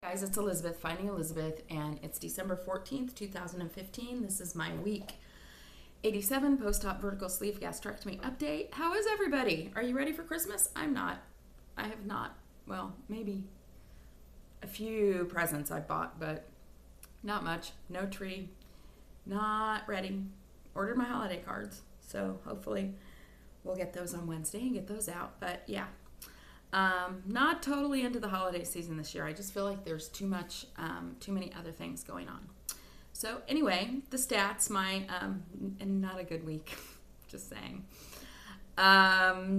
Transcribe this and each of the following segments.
Guys, it's Elizabeth, Finding Elizabeth, and it's December 14th, 2015. This is my week 87 post-op vertical sleeve gastrectomy update. How is everybody? Are you ready for Christmas? I'm not. I have not. Well, maybe a few presents I bought, but not much. No tree. Not ready. Ordered my holiday cards, so hopefully we'll get those on Wednesday and get those out. But yeah. Not totally into the holiday season this year. I just feel like there's too many other things going on. So anyway, the stats, and not a good week, just saying. My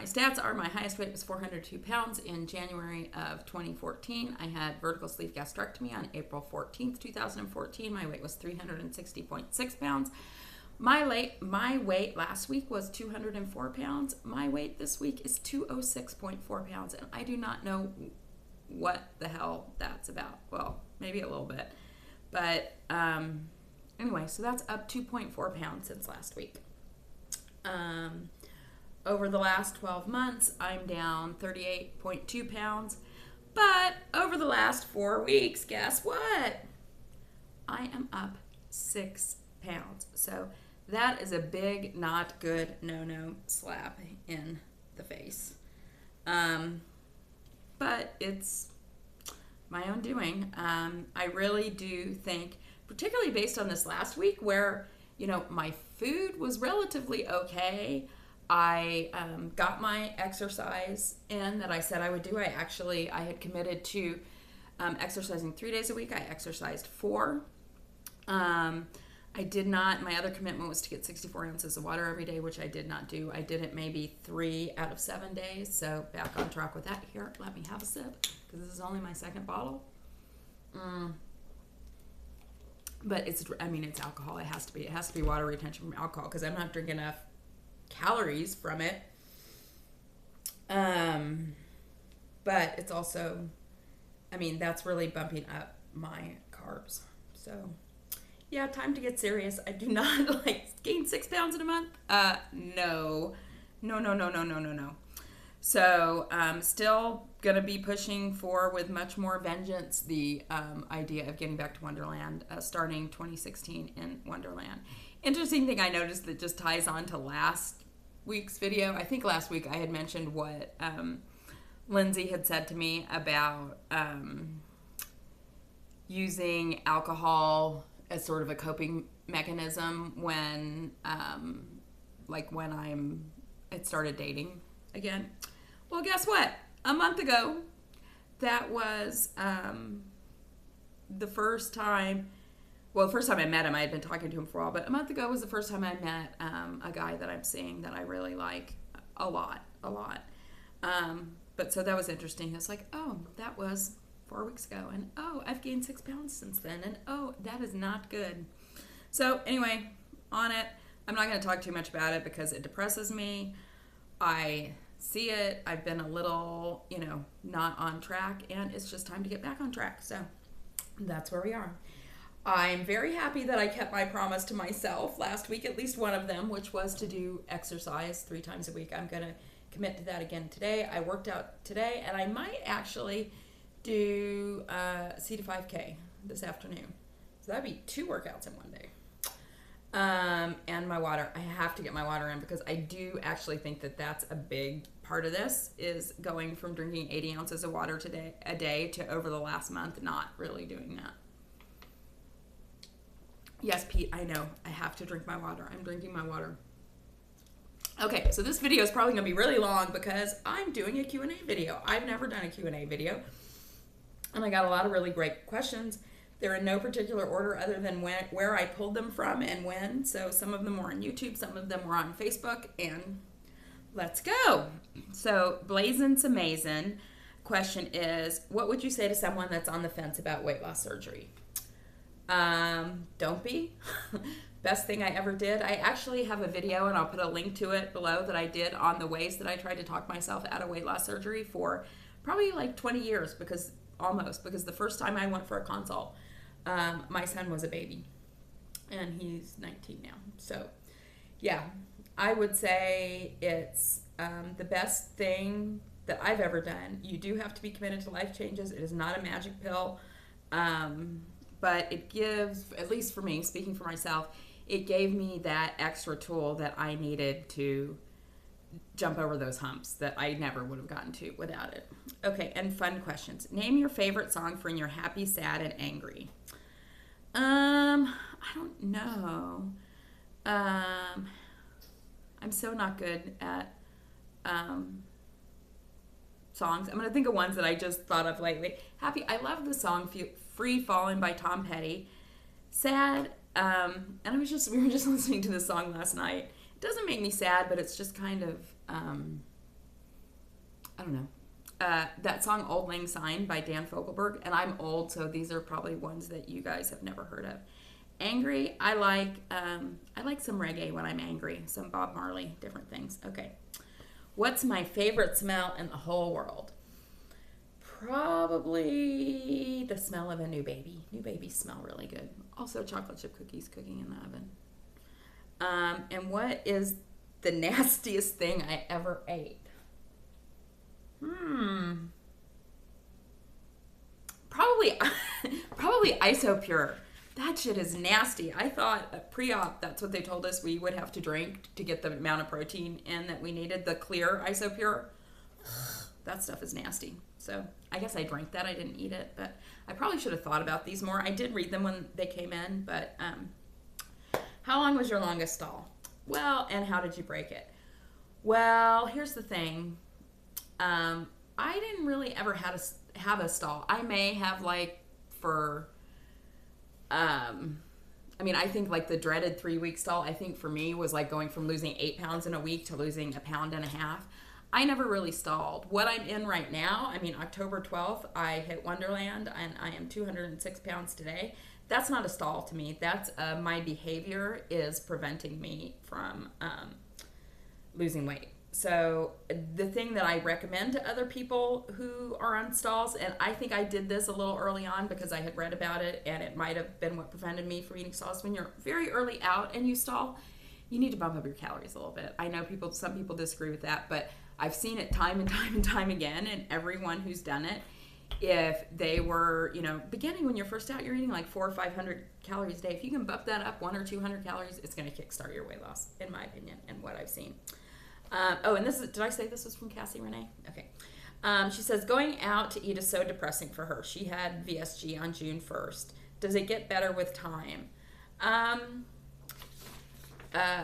stats are my highest weight was 402 pounds in January of 2014. I had vertical sleeve gastrectomy on April 14th, 2014. My weight was 360.6 pounds. My weight last week was 204 pounds. My weight this week is 206.4 pounds, and I do not know what the hell that's about. Well, maybe a little bit. But anyway, so that's up 2.4 pounds since last week. Over the last 12 months, I'm down 38.2 pounds. But over the last 4 weeks, guess what? I am up 6 pounds. So that is a big, not good, no slap in the face. But it's my own doing. I really do think, particularly based on this last week where, my food was relatively okay. I got my exercise in that I said I would do. I had committed to exercising 3 days a week. I exercised 4. I did not. My other commitment was to get 64 ounces of water every day, which I did not do. I did it maybe 3 out of 7 days, so back on track with that. Here, let me have a sip, because this is only my second bottle. But it's alcohol. It has to be water retention from alcohol, because I'm not drinking enough calories from it. But it's also, that's really bumping up my carbs. So yeah, time to get serious. I do not gain 6 pounds in a month. No. So still going to be pushing for, with much more vengeance, the idea of getting back to Wonderland, starting 2016 in Wonderland. Interesting thing I noticed that just ties on to last week's video. I think last week I had mentioned what Lindsay had said to me about using alcohol as sort of a coping mechanism when I started dating again. Well, guess what? A month ago, that was the first time I met him. I had been talking to him for a while, but a month ago was the first time I met a guy that I'm seeing that I really like a lot. But so that was interesting. He was like, oh, that was 4 weeks ago, and oh, I've gained 6 pounds since then, and oh, that is not good. So anyway, on it, I'm not going to talk too much about it because it depresses me. I see it. I've been a little, not on track, and it's just time to get back on track. So that's where we are. I'm very happy that I kept my promise to myself last week, at least one of them, which was to do exercise 3 times a week. I'm going to commit to that again today. I worked out today, and I might actually do C to 5K this afternoon. So that'd be 2 workouts in one day. And my water. I have to get my water in because I do actually think that that's a big part of this, is going from drinking 80 ounces of water a day to over the last month not really doing that. Yes, Pete, I know. I have to drink my water. I'm drinking my water. Okay, so this video is probably going to be really long because I'm doing a Q&A video. I've never done a Q&A video. And I got a lot of really great questions. They're in no particular order other than where I pulled them from and when. So some of them were on YouTube, some of them were on Facebook, and let's go. So Blazin's Amazing question is, what would you say to someone that's on the fence about weight loss surgery? Don't be. Best thing I ever did. I actually have a video, and I'll put a link to it below, that I did on the ways that I tried to talk myself out of weight loss surgery for probably 20 years, because the first time I went for a consult, my son was a baby, and he's 19 now. So yeah, I would say it's the best thing that I've ever done. You do have to be committed to life changes. It is not a magic pill. But it gives, at least for me, speaking for myself, it gave me that extra tool that I needed to jump over those humps that I never would have gotten to without it. Okay, and fun questions. Name your favorite song for when you're happy, sad, and angry. I don't know. I'm so not good at songs. I'm going to think of ones that I just thought of lately. Happy, I love the song Free Fallin' by Tom Petty. Sad, and we were just listening to this song last night. It doesn't make me sad, but it's just kind of, I don't know. That song Old Lang Syne by Dan Fogelberg, and I'm old, so these are probably ones that you guys have never heard of. Angry, I like some reggae when I'm angry, some Bob Marley, different things. Okay. What's my favorite smell in the whole world? Probably the smell of a new baby. New babies smell really good. Also chocolate chip cookies cooking in the oven. And what is the nastiest thing I ever ate? Probably Isopure. That shit is nasty. I thought pre-op, that's what they told us we would have to drink to get the amount of protein in that we needed. The clear Isopure. That stuff is nasty. So I guess I drank that. I didn't eat it, but I probably should have thought about these more. I did read them when they came in, but how long was your longest stall? Well, and how did you break it? Well, here's the thing. I didn't really ever have a stall. I may have I think like the dreaded 3-week stall, I think for me was like going from losing 8 pounds in a week to losing 1.5 pounds. I never really stalled. What I'm in right now, October 12th, I hit Wonderland and I am 206 pounds today. That's not a stall to me. That's my behavior is preventing me from losing weight. So the thing that I recommend to other people who are on stalls, and I think I did this a little early on because I had read about it and it might have been what prevented me from eating stalls. When you're very early out and you stall, you need to bump up your calories a little bit. I know some people disagree with that, but I've seen it time and time and time again, and everyone who's done it, if they were, beginning when you're first out, you're eating like 400 or 500 calories a day. If you can bump that up 100 or 200 calories, it's going to kickstart your weight loss, in my opinion, and what I've seen. And did I say this was from Cassie Renee? Okay. She says, going out to eat is so depressing for her. She had VSG on June 1st. Does it get better with time?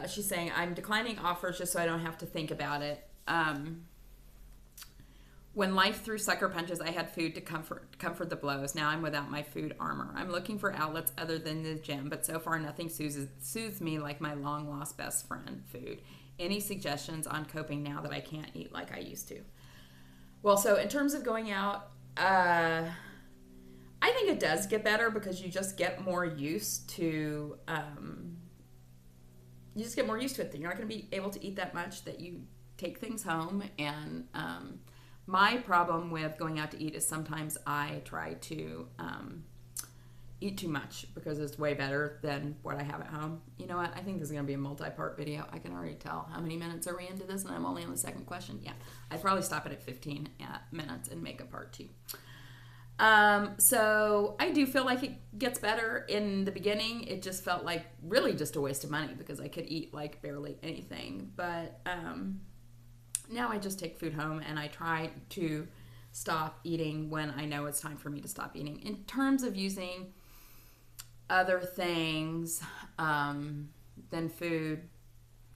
She's saying, I'm declining offers just so I don't have to think about it. When life threw sucker punches, I had food to comfort the blows. Now I'm without my food armor. I'm looking for outlets other than the gym, but so far nothing soothes me like my long-lost best friend, food. Any suggestions on coping now that I can't eat like I used to? Well, so in terms of going out, I think it does get better because you just get more used to it. You're not going to be able to eat that much that you take things home. And my problem with going out to eat is sometimes I try to eat too much because it's way better than what I have at home. You know what? I think this is going to be a multi-part video. I can already tell. How many minutes are we into this? And I'm only on the second question. Yeah, I'd probably stop it at 15 minutes and make a part 2. So I do feel like it gets better. In the beginning, it just felt like really just a waste of money because I could eat like barely anything. But now I just take food home and I try to stop eating when I know it's time for me to stop eating. In terms of using other things than food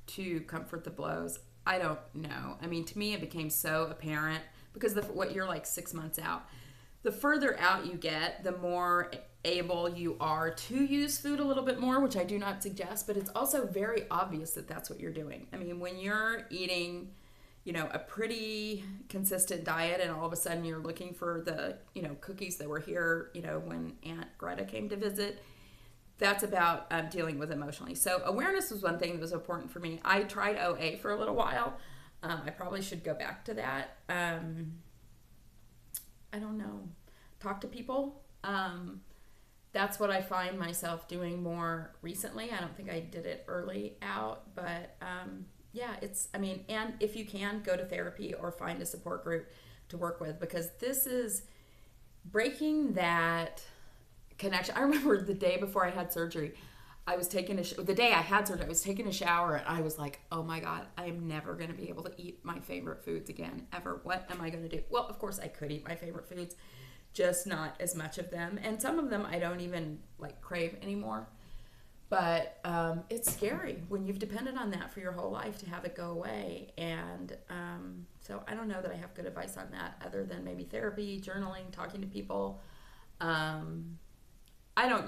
to comfort the blows, I don't know. To me, it became so apparent because what you're like 6 months out. The further out you get, the more able you are to use food a little bit more, which I do not suggest, but it's also very obvious that that's what you're doing. When you're eating, a pretty consistent diet and all of a sudden you're looking for the, cookies that were here, when Aunt Greta came to visit, that's about dealing with emotionally. So awareness was one thing that was important for me. I tried OA for a little while. I probably should go back to that. I don't know. Talk to people. That's what I find myself doing more recently. I don't think I did it early out, but yeah, it's, I mean, and if you can, go to therapy or find a support group to work with, because this is breaking that connection. I remember the day before I had surgery, I was taking the day I had surgery, I was taking a shower and I was like, oh my God, I am never going to be able to eat my favorite foods again, ever. What am I going to do? Well, of course I could eat my favorite foods, just not as much of them. And some of them I don't even like crave anymore. But it's scary when you've depended on that for your whole life to have it go away. And so I don't know that I have good advice on that other than maybe therapy, journaling, talking to people. I don't,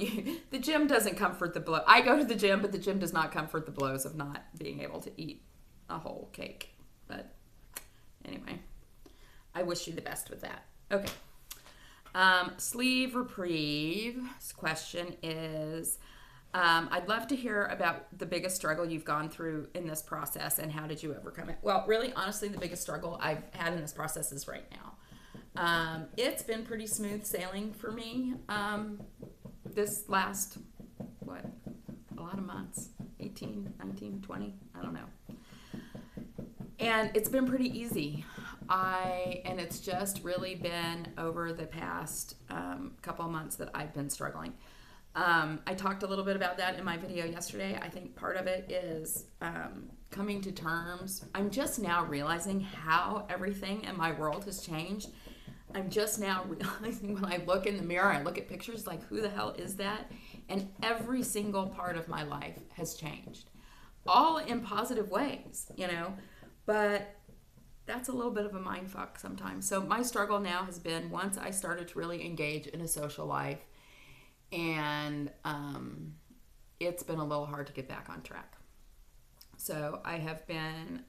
the gym doesn't comfort the blow. I go to the gym, but the gym does not comfort the blows of not being able to eat a whole cake. But anyway, I wish you the best with that. Okay. Sleeve Reprieve's question is, I'd love to hear about the biggest struggle you've gone through in this process and how did you overcome it? Well, really, honestly, the biggest struggle I've had in this process is right now. It's been pretty smooth sailing for me. This last, a lot of months, 18, 19, 20, I don't know. And it's been pretty easy. And it's just really been over the past couple of months that I've been struggling. I talked a little bit about that in my video yesterday. I think part of it is coming to terms. I'm just now realizing how everything in my world has changed. I'm just now realizing when I look in the mirror, I look at pictures like, who the hell is that? And every single part of my life has changed. All in positive ways, but that's a little bit of a mind fuck sometimes. So my struggle now has been once I started to really engage in a social life, and it's been a little hard to get back on track. So I have been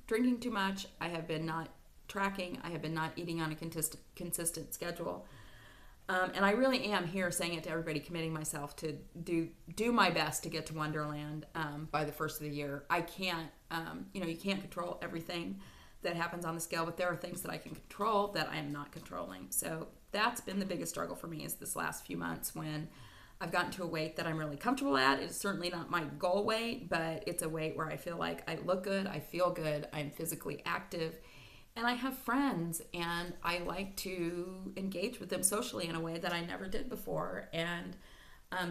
drinking too much. I have been not tracking. I have been not eating on a consistent schedule. And I really am here saying it to everybody, committing myself to do my best to get to Wonderland by the first of the year. I can't, you can't control everything that happens on the scale, but there are things that I can control that I am not controlling. So that's been the biggest struggle for me is this last few months when I've gotten to a weight that I'm really comfortable at. It's certainly not my goal weight, but it's a weight where I feel like I look good, I feel good, I'm physically active, and I have friends, and I like to engage with them socially in a way that I never did before. And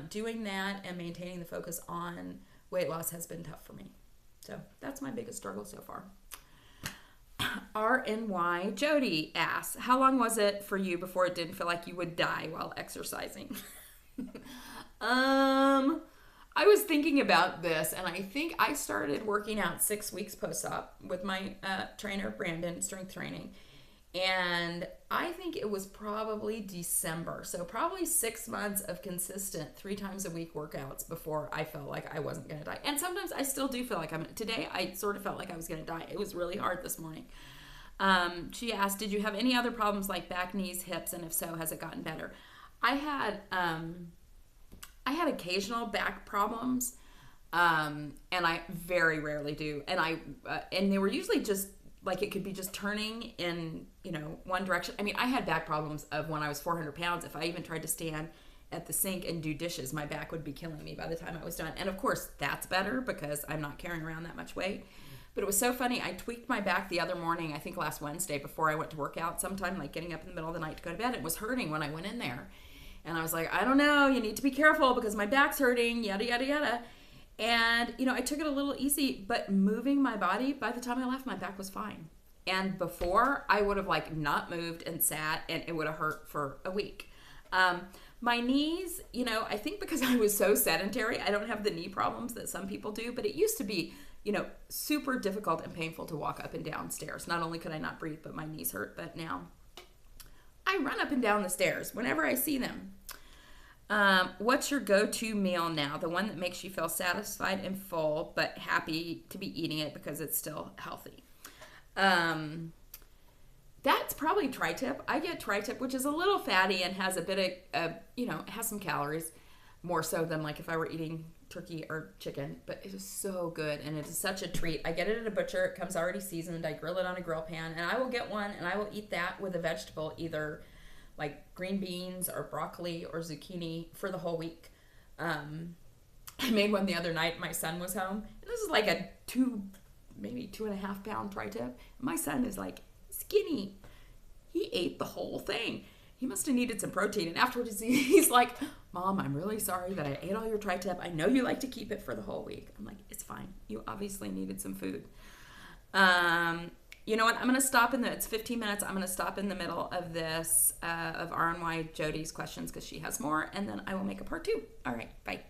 doing that and maintaining the focus on weight loss has been tough for me. So that's my biggest struggle so far. RNY Jody asks, how long was it for you before it didn't feel like you would die while exercising? I was thinking about this, and I think I started working out 6 weeks post-op with my trainer, Brandon, strength training. And I think it was probably December. So probably 6 months of consistent 3 times a week workouts before I felt like I wasn't going to die. And sometimes I still do feel like today I sort of felt like I was going to die. It was really hard this morning. She asked, did you have any other problems like back, knees, hips? And if so, has it gotten better? I had occasional back problems, and I very rarely do. And they were usually just like, it could be just turning in, one direction. I mean, I had back problems of when I was 400 pounds. If I even tried to stand at the sink and do dishes, my back would be killing me by the time I was done. And of course, that's better because I'm not carrying around that much weight. But it was so funny. I tweaked my back the other morning, I think last Wednesday, before I went to work out sometime, like getting up in the middle of the night to go to bed. It was hurting when I went in there. And I was like, I don't know, you need to be careful because my back's hurting, yada, yada, yada. And, I took it a little easy, but moving my body, by the time I left, my back was fine. And before, I would have not moved and sat, and it would have hurt for a week. My knees, I think because I was so sedentary, I don't have the knee problems that some people do, but it used to be, super difficult and painful to walk up and down stairs. Not only could I not breathe, but my knees hurt, but now I run up and down the stairs whenever I see them. What's your go-to meal now? The one that makes you feel satisfied and full, but happy to be eating it because it's still healthy. That's probably tri-tip. I get tri-tip, which is a little fatty and has a bit of, it has some calories, more so than like if I were eating turkey or chicken, but it is so good and it is such a treat. I get it at a butcher. It comes already seasoned. I grill it on a grill pan, and I will get one and I will eat that with a vegetable, either like green beans or broccoli or zucchini for the whole week. I made one the other night. My son was home. And this is like a maybe 2.5 pound tri-tip. My son is like skinny. He ate the whole thing. He must have needed some protein. And afterwards, he's like, Mom, I'm really sorry that I ate all your tri-tip. I know you like to keep it for the whole week. I'm like, it's fine. You obviously needed some food. You know what? I'm going to stop it's 15 minutes. I'm going to stop in the middle of this, of RNY Jody's questions because she has more. And then I will make a part 2. All right. Bye.